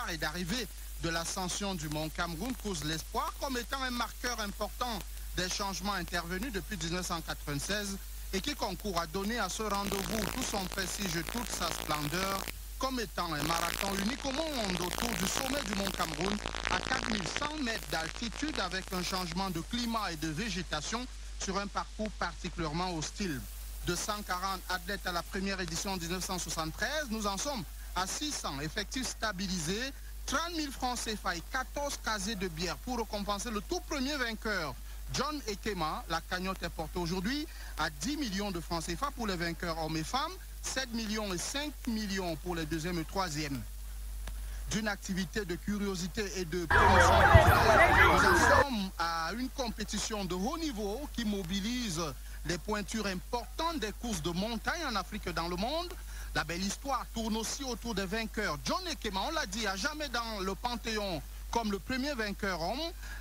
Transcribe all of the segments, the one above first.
départ et d'arrivée de l'ascension du Mont Cameroun cause l'espoir comme étant un marqueur important des changements intervenus depuis 1996 et qui concourt à donner à ce rendez-vous tout son prestige et toute sa splendeur comme étant un marathon unique au monde autour du sommet du Mont Cameroun à 4100 mètres d'altitude avec un changement de climat et de végétation sur un parcours particulièrement hostile. De 140 athlètes à la première édition en 1973, nous en sommes à 600 effectifs stabilisés, 30 000 francs CFA et 14 casiers de bière pour récompenser le tout premier vainqueur, John Ekema. La cagnotte est portée aujourd'hui à 10 millions de francs CFA pour les vainqueurs hommes et femmes, 7 millions et 5 millions pour les deuxième et troisième. D'une activité de curiosité et de promotion, nous en sommes à une compétition de haut niveau qui mobilise les pointures importantes des courses de montagne en Afrique et dans le monde. La belle histoire tourne aussi autour des vainqueurs. John Ekema, on l'a dit, à jamais dans le Panthéon comme le premier vainqueur homme.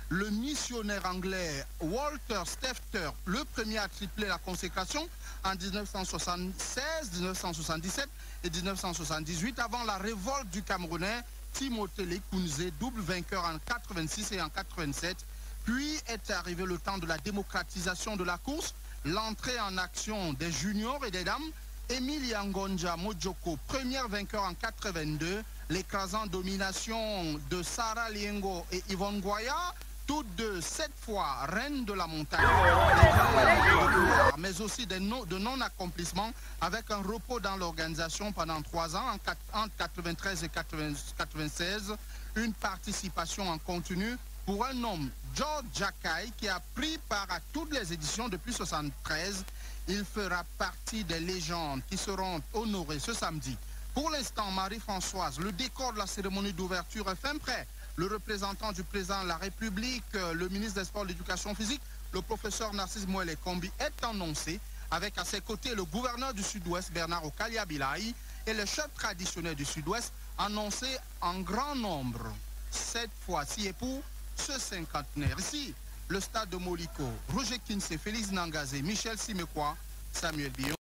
Le missionnaire anglais Walter Stefter, le premier à tripler la consécration en 1976, 1977 et 1978 avant la révolte du Camerounais Timothée Lekounzé, double vainqueur en 86 et en 87. Puis est arrivé le temps de la démocratisation de la course, l'entrée en action des juniors et des dames. Émile Yangonja Mojoko, première vainqueur en 82, l'écrasante domination de Sarah Liengo et Yvonne Goya, toutes deux, 7 fois reines de la montagne, mais aussi de non-accomplissement avec un repos dans l'organisation pendant 3 ans, entre 93 et 96, une participation en continu pour un homme, George Jakai, qui a pris part à toutes les éditions depuis 1973. Il fera partie des légendes qui seront honorées ce samedi. Pour l'instant, Marie-Françoise, le décor de la cérémonie d'ouverture est fin prêt. Le représentant du président de la République, le ministre des Sports et de l'Éducation physique, le professeur Narcisse Moelle Kombi est annoncé, avec à ses côtés le gouverneur du Sud-Ouest, Bernard Okalia-Bilaï, et les chefs traditionnels du Sud-Ouest, annoncés en grand nombre. Cette fois-ci, et pour ce cinquantenaire. Ici, le stade de Moliko, Roger Kinsey, Félix Nangazé, Michel Simekwa, Samuel Bion.